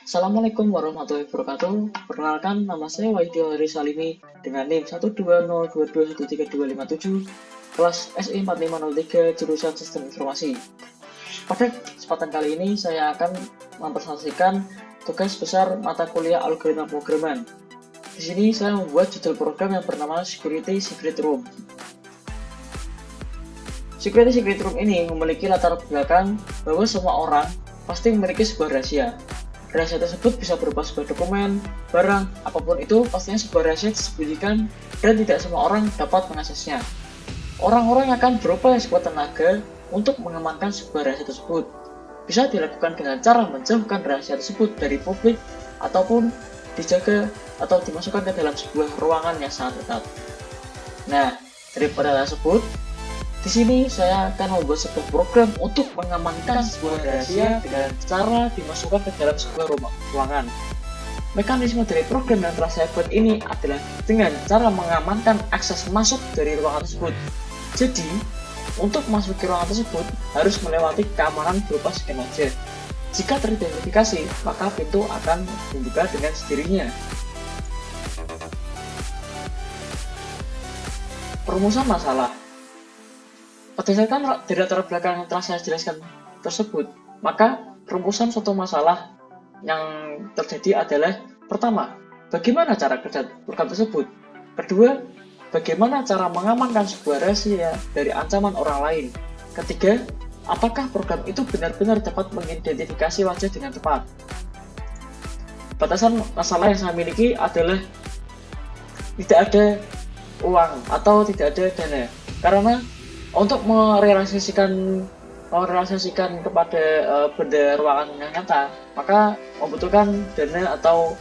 Assalamualaikum warahmatullahi wabarakatuh. Perkenalkan, nama saya Wahidi Salimi dengan NIM 120221327, kelas SI 4503, jurusan Sistem Informasi. Pada kesempatan kali ini, saya akan mempresentasikan tugas besar mata kuliah algoritma pemrograman. Di sini saya membuat judul program yang bernama Security Secret Room. Security Secret Room ini memiliki latar belakang bahwa semua orang pasti memiliki sebuah rahasia. Rahasia tersebut bisa berupa sebuah dokumen, barang, apapun itu pastinya sebuah rahasia disembunyikan dan tidak semua orang dapat mengaksesnya. Orang-orang akan berupaya sekuat tenaga untuk mengamankan sebuah rahasia tersebut. Bisa dilakukan dengan cara menjauhkan rahasia tersebut dari publik ataupun dijaga atau dimasukkan ke dalam sebuah ruangan yang sangat ketat. Nah, daripada tersebut, di sini saya akan membuat sebuah program untuk mengamankan sebuah rahasia dengan cara dimasukkan ke dalam sebuah ruangan. Mekanisme dari program yang telah saya buat ini adalah dengan cara mengamankan akses masuk dari ruangan tersebut. Jadi, untuk masuk ke ruangan tersebut harus melewati keamanan berupa skemaja. Jika teridentifikasi, maka pintu akan dibuka dengan sendirinya. Perumusan masalah. Berdasarkan dari latar belakang yang telah saya jelaskan tersebut, maka rumusan suatu masalah yang terjadi adalah: pertama, bagaimana cara kerja program tersebut? Kedua, bagaimana cara mengamankan sebuah rahasia dari ancaman orang lain? Ketiga, apakah program itu benar-benar dapat mengidentifikasi wajah dengan tepat? Batasan masalah yang saya miliki adalah tidak ada uang atau tidak ada dana, karena untuk merealisasikan kepada benda ruangan yang nyata, maka membutuhkan dana atau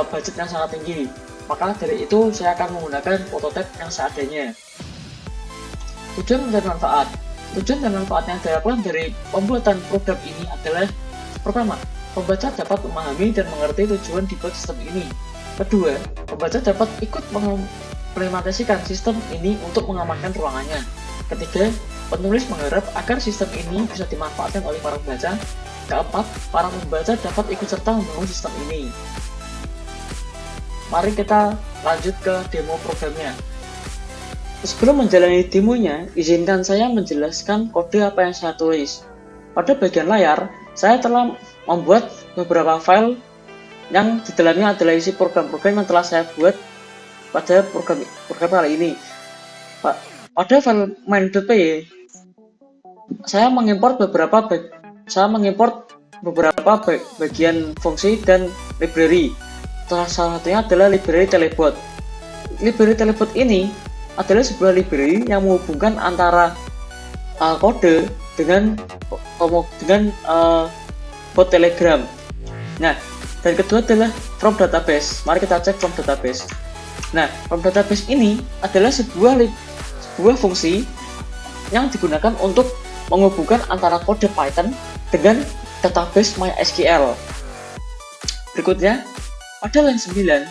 budget yang sangat tinggi. Maka dari itu saya akan menggunakan prototipe yang seadanya. Tujuan dan manfaat. Tujuan dan manfaat yang dilakukan dari pembuatan program ini adalah: pertama, pembaca dapat memahami dan mengerti tujuan dibuat sistem ini. Kedua, pembaca dapat ikut mengimplementasikan sistem ini untuk mengamankan ruangannya. Ketiga, penulis mengharap agar sistem ini bisa dimanfaatkan oleh para pembaca. Keempat, para pembaca dapat ikut serta membangun sistem ini. Mari kita lanjut ke demo programnya. Sebelum menjalani demonya, izinkan saya menjelaskan kode apa yang saya tulis. Pada bagian layar, saya telah membuat beberapa file yang di dalamnya adalah isi program-program yang telah saya buat pada program kali ini. Pada file main.py, saya mengimport beberapa bagian fungsi dan library. Salah satunya adalah library telebot. Library telebot ini adalah sebuah library yang menghubungkan antara kode dengan bot Telegram. Nah, dan kedua adalah from database. Mari kita cek from database. Nah, from database ini adalah sebuah fungsi yang digunakan untuk menghubungkan antara kode Python dengan database MySQL. Berikutnya, pada line 9,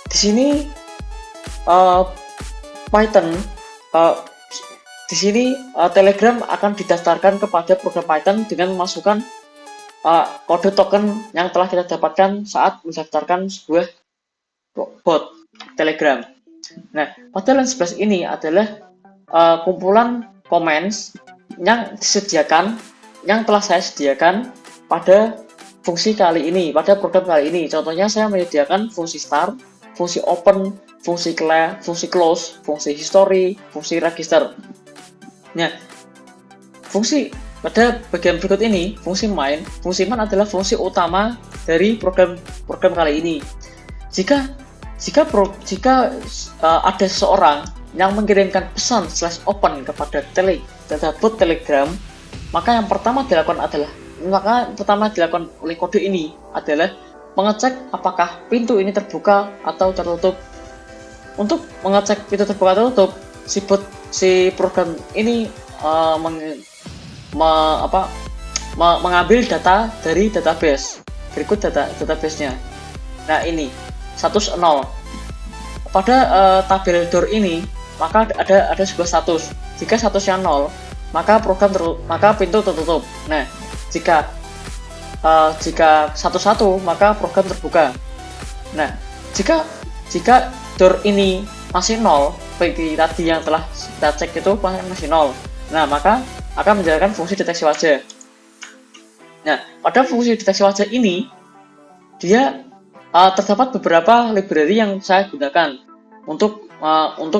di sini Telegram akan didaftarkan kepada program Python dengan memasukkan kode token yang telah kita dapatkan saat mendaftarkan sebuah bot Telegram. Nah, pada line 11 ini adalah kumpulan comments yang telah saya sediakan pada fungsi kali ini, pada program kali ini. Contohnya saya menyediakan fungsi start, fungsi open, fungsi close, fungsi history, fungsi register. Nah, pada bagian berikut ini, fungsi main adalah fungsi utama dari program kali ini. Jika ada seseorang yang mengirimkan pesan /open kepada bot Telegram, maka yang pertama dilakukan oleh kode ini adalah mengecek apakah pintu ini terbuka atau tertutup. Untuk mengecek pintu terbuka atau tertutup, si program ini mengambil data dari database. Berikut database-nya. Nah, ini status 0. Pada tabel door ini, maka ada sebuah status. Jika statusnya 0, maka pintu tertutup. Nah, jika jika satu-satu maka program terbuka. Nah, jika door ini masih nol, seperti tadi yang telah kita cek itu masih nol, nah maka akan menjalankan fungsi deteksi wajah. Nah, pada fungsi deteksi wajah ini dia terdapat beberapa library yang saya gunakan untuk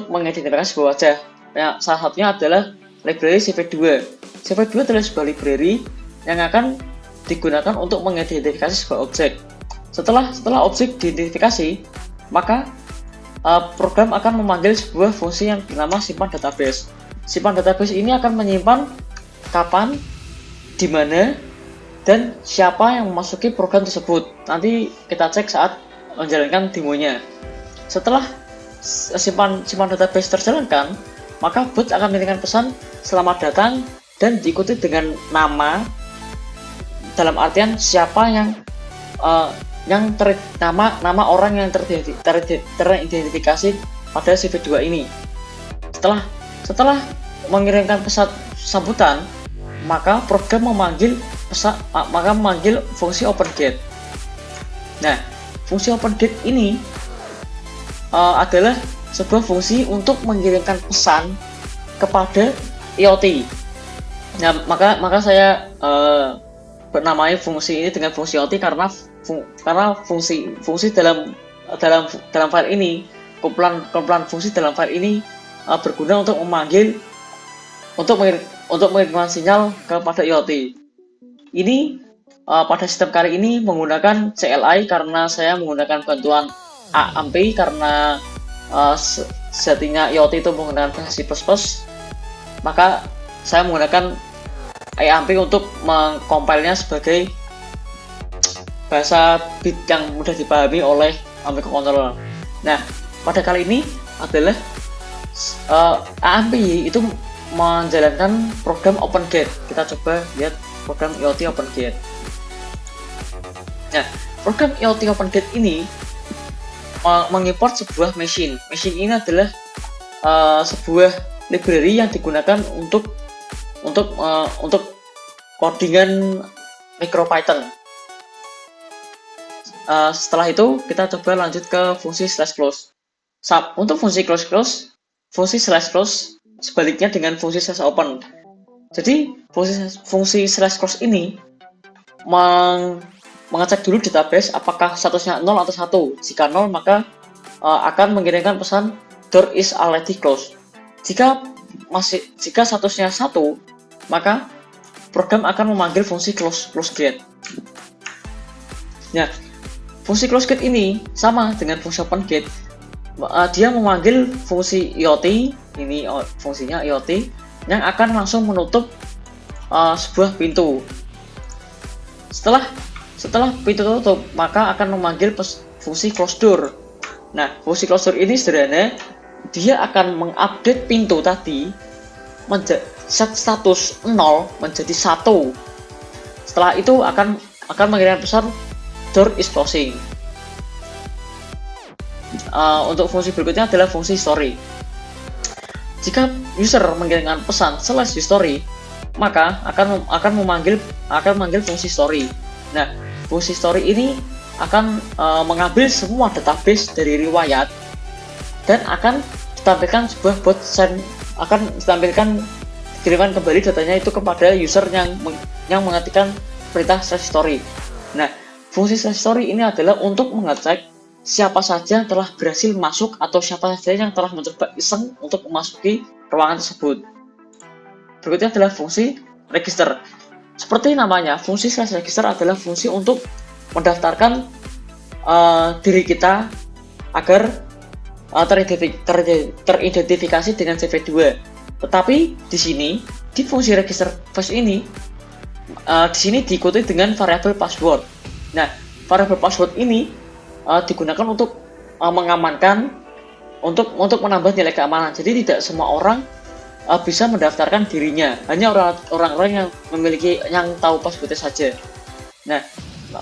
mengidentifikasi sebuah wajah. Nah, salah satunya adalah library CV2. CV2 adalah sebuah library yang akan digunakan untuk mengidentifikasi sebuah objek. Setelah objek diidentifikasi, maka program akan memanggil sebuah fungsi yang bernama simpan database. Simpan database ini akan menyimpan kapan, di mana, dan siapa yang memasuki program tersebut. Nanti kita cek saat menjalankan demonya. Setelah simpan database terjalankan, maka bot akan mengirimkan pesan selamat datang dan diikuti dengan nama, dalam artian siapa yang nama orang yang teridentifikasi pada CV2 ini. Setelah mengirimkan pesan sambutan, maka program memanggil fungsi openGate. Nah, fungsi openGate ini adalah sebuah fungsi untuk mengirimkan pesan kepada IoT. Nah, maka saya bernamai fungsi ini dengan fungsi IoT karena fungsi dalam file ini, kumpulan fungsi dalam file ini berguna untuk mengirimkan sinyal kepada IoT. Ini pada sistem kali ini menggunakan CLI karena saya menggunakan bantuan AMP karena sejatinya IoT itu menggunakan versi C++, maka saya menggunakan AMP untuk mengcompile-nya sebagai bahasa bit yang mudah dipahami oleh microcontroller. Nah, pada kali ini adalah AMP itu menjalankan program openGate. Kita coba lihat program IoT openGate. Nah, program IoT openGate ini mengimport sebuah machine. Machine ini adalah sebuah library yang digunakan untuk codingan MicroPython. Setelah itu kita coba lanjut ke fungsi /close. Untuk fungsi close, fungsi /close sebaliknya dengan fungsi /open. Jadi fungsi /close ini mengecek dulu database apakah statusnya 0 atau 1. Jika 0 maka akan mengirimkan pesan door is already closed. Jika statusnya 1, maka program akan memanggil fungsi close_gate. Nah, fungsi close_gate ini sama dengan fungsi open_gate. Dia memanggil fungsi IoT, ini fungsinya IoT, yang akan langsung menutup sebuah pintu. Setelah pintu tutup, maka akan memanggil fungsi close door. Nah, fungsi close door ini sederhana, dia akan mengupdate pintu tadi set status 0 menjadi 1. Setelah itu akan mengirimkan pesan door is closing. Untuk fungsi berikutnya adalah fungsi history. Jika user mengirimkan pesan /history, maka akan memanggil fungsi story. Nah, fungsi story ini akan mengambil semua database dari riwayat dan akan ditampilkan sebuah bot send, akan ditampilkan kirimkan kembali datanya itu kepada user yang mengetikkan perintah /history. Nah, fungsi /history ini adalah untuk mengecek siapa saja yang telah berhasil masuk atau siapa saja yang telah mencoba iseng untuk memasuki ruangan tersebut. Berikutnya adalah fungsi register. Seperti namanya, fungsi /register adalah fungsi untuk mendaftarkan diri kita agar teridentifikasi dengan CV2. Tetapi di sini di fungsi register first ini di sini diikuti dengan variabel password. Nah, variabel password ini digunakan untuk mengamankan, untuk menambah nilai keamanan. Jadi tidak semua orang bisa mendaftarkan dirinya, hanya orang-orang yang tahu passwordnya saja. Nah,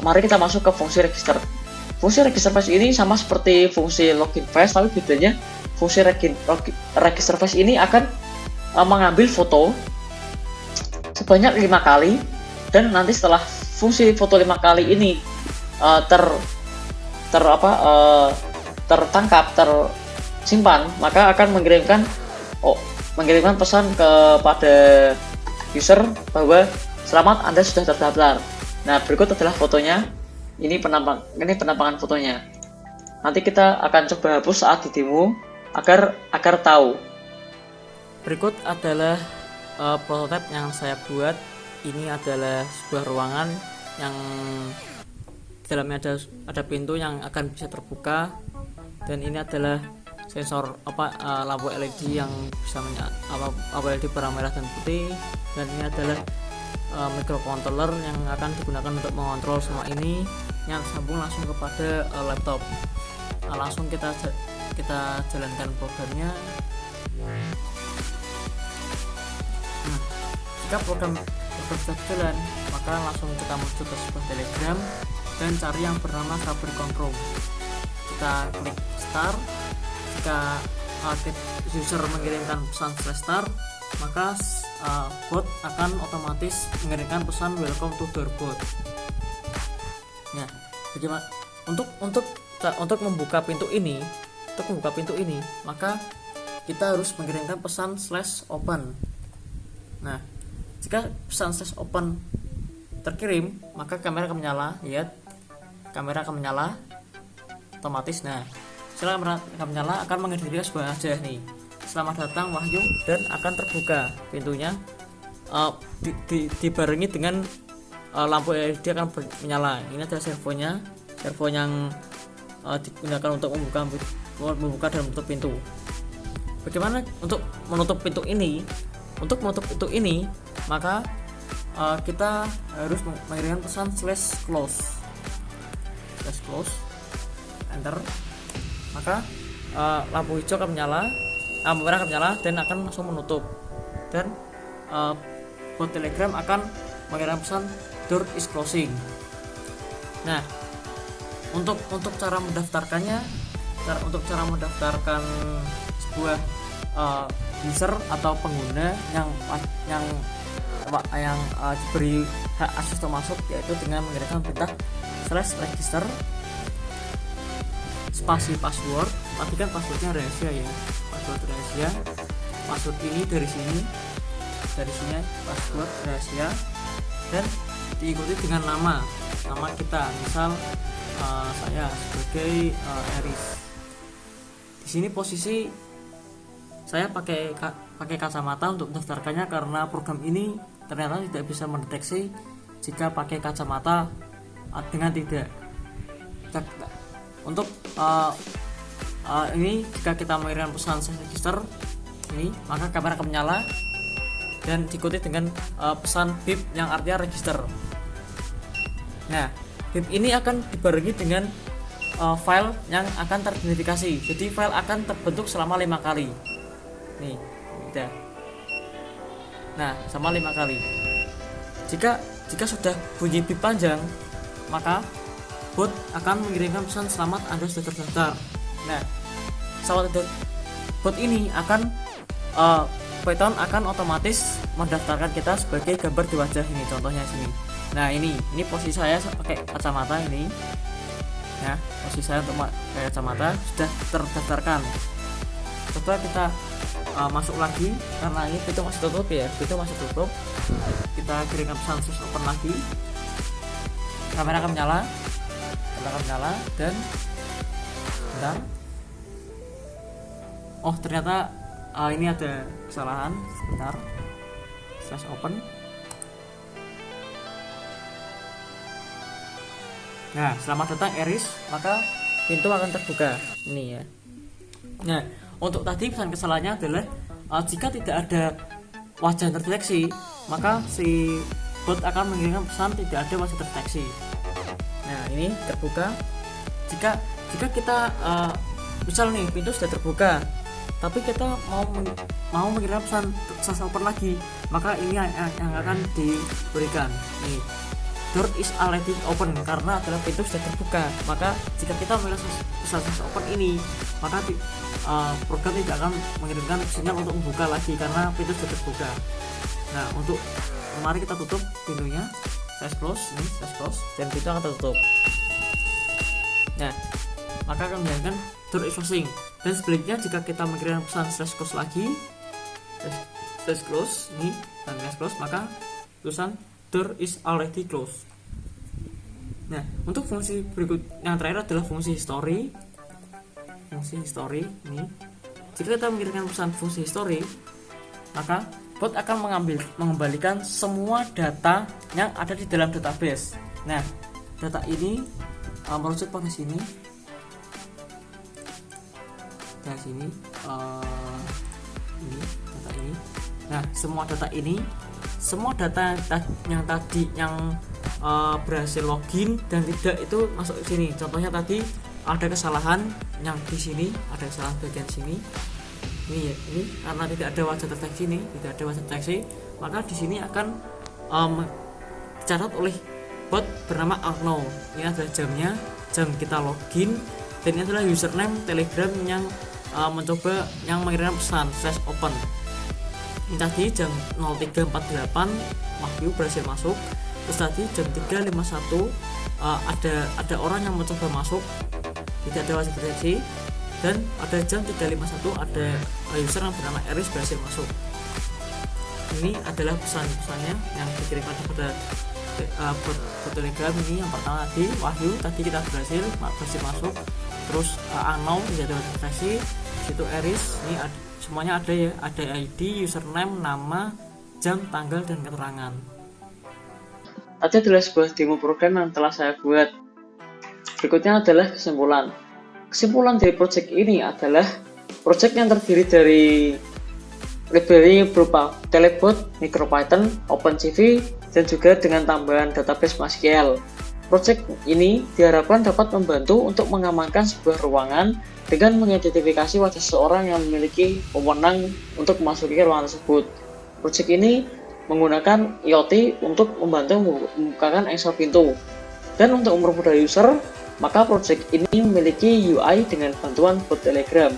mari kita masuk ke fungsi register. Fungsi register face ini sama seperti fungsi login face, tapi bedanya fungsi register face ini akan mengambil foto sebanyak 5 kali, dan nanti setelah fungsi foto 5 kali ini ter ter apa tertangkap, tersimpan, maka akan mengirimkan pesan kepada user bahwa selamat, Anda sudah terdaftar. Nah, berikut adalah fotonya. Ini penampakan fotonya. Nanti kita akan coba hapus saat di demo agar tahu. Berikut adalah prototipe yang saya buat. Ini adalah sebuah ruangan yang dalamnya ada pintu yang akan bisa terbuka, dan ini adalah sensor lampu LED yang bisa lampu LED berwarna merah dan putih, dan ini adalah microcontroller yang akan digunakan untuk mengontrol semua ini, yang sambung langsung kepada laptop. Langsung kita jalankan programnya. Jika program sudah jalan, maka langsung kita menuju ke sebuah Telegram dan cari yang bernama Saber Control. Kita klik start. Jika user mengirimkan pesan /start, maka bot akan otomatis mengirimkan pesan welcome to Doorbot. Nah, bagaimana untuk membuka pintu ini? Maka kita harus mengirimkan pesan /open. Nah, jika pesan /open terkirim, maka kamera akan menyala. Lihat, kamera akan menyala otomatis. Nah, setelah kamera akan menyala, akan menghadirkan sebuah wajah nih, selamat datang Wahyu, dan akan terbuka pintunya dibarengi dengan lampu LED akan menyala. Ini adalah servo yang digunakan untuk membuka dan menutup pintu. Bagaimana untuk menutup pintu ini? Untuk menutup pintu ini, maka kita harus mengirimkan pesan /close, enter. Maka lampu hijau akan menyala, lampu merah akan menyala dan akan langsung menutup, dan bot Telegram akan mengirim pesan door is closing. Nah, untuk cara mendaftarkannya, cara mendaftarkan sebuah user atau pengguna yang diberi hak akses untuk masuk, yaitu dengan mengirimkan perintah /register spasi password. Pastikan passwordnya rahasia ya, password rahasia. Password ini dari sini password rahasia, dan diikuti dengan nama kita, misal saya sebagai Eris. Di sini posisi saya pakai kacamata untuk mendaftarkannya karena program ini ternyata tidak bisa mendeteksi jika pakai kacamata dengan tidak. Untuk ini jika kita mengirimkan pesan register ini, maka kamera akan menyala dan diikuti dengan pesan beep yang artinya register. Nah, beep ini akan dibarengi dengan file yang akan teridentifikasi. Jadi file akan terbentuk selama 5 kali. Nih, udah. Nah, sama 5 kali. Jika sudah bunyi beep panjang, maka bot akan mengirimkan pesan selamat, Anda sudah terdaftar. Nah, bot ini Python akan otomatis mendaftarkan kita sebagai gambar di wajah ini, contohnya sini. Nah, ini posisi saya pakai kacamata ini. Ya, posisi saya untuk pakai kacamata sudah terdaftarkan. Coba kita masuk lagi karena ini pintu masih tutup ya, kita kirimkan pesan open lagi. Kamera akan menyala dan bentar. Oh, ternyata ini ada kesalahan. Sebentar. /open. Nah, selamat datang Eris, maka pintu akan terbuka. Ini ya. Nah, untuk tadi pesan kesalahannya adalah jika tidak ada wajah terdeteksi, maka si bot akan mengirimkan pesan tidak ada wajah terdeteksi. Nah, ini terbuka. Jika kita misal nih pintu sudah terbuka, tapi kita mau mengirim pesan open lagi, maka ini yang akan diberikan. Nih, door is already open, karena adalah pintu sudah terbuka. Maka jika kita mengirim pesan open ini, maka program tidak akan mengirimkan sinyal untuk membuka lagi karena pintu sudah terbuka. Nah, mari kita tutup pintunya. slash close, ini slash close, dan itu akan tertutup. Nah, maka akan menjalankan door is closing. Dan sebaliknya jika kita mengirimkan pesan slash close lagi, slash close ini dan slash close, maka tulisan door is already closed. Nah, untuk fungsi berikut yang terakhir adalah fungsi history. Fungsi history ini, jika kita mengirimkan pesan fungsi history, maka bot akan mengembalikan semua data yang ada di dalam database. Nah, data ini merujuk pada sini. Dari sini, ini data ini. Nah, semua data yang tadi yang berhasil login dan tidak itu masuk ke sini. Contohnya tadi ada kesalahan yang di sini, ada kesalahan bagian sini. Ini karena tidak ada wajah deteksi maka di sini akan dicatat oleh bot bernama unknown. Ini adalah jamnya, jam kita login, dan ini adalah username Telegram yang yang mengirimkan pesan /open. Ini tadi jam 03.48 Wahyu berhasil masuk. Terus tadi jam 3.51 ada orang yang mencoba masuk, tidak ada wajah deteksi. Dan pada jam 3.51 ada user yang bernama Eris berhasil masuk. Ini adalah pesan-pesannya yang dikirimkan kepada bot Telegram. Ini yang pertama tadi Wahyu, tadi kita berhasil masuk. Terus unknown tidak ada deteksi. Situ Eris, ini semuanya ada ya, ada ID, username, nama, jam, tanggal, dan keterangan. Tadi adalah sebuah demo program yang telah saya buat. Berikutnya adalah kesimpulan. Kesimpulan dari project ini adalah project yang terdiri dari library berupa Telebot, MicroPython, OpenCV, dan juga dengan tambahan database MySQL. Project ini diharapkan dapat membantu untuk mengamankan sebuah ruangan dengan mengidentifikasi wajah seseorang yang memiliki wewenang untuk memasuki ruangan tersebut. Project ini menggunakan IoT untuk membantu membukakan engsel pintu. Dan untuk mempermudah user, maka project ini memiliki UI dengan bantuan bot Telegram.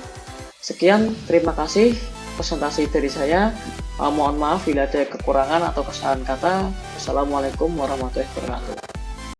Sekian, terima kasih presentasi dari saya. Mohon maaf bila ada kekurangan atau kesalahan kata. Wassalamualaikum warahmatullahi wabarakatuh.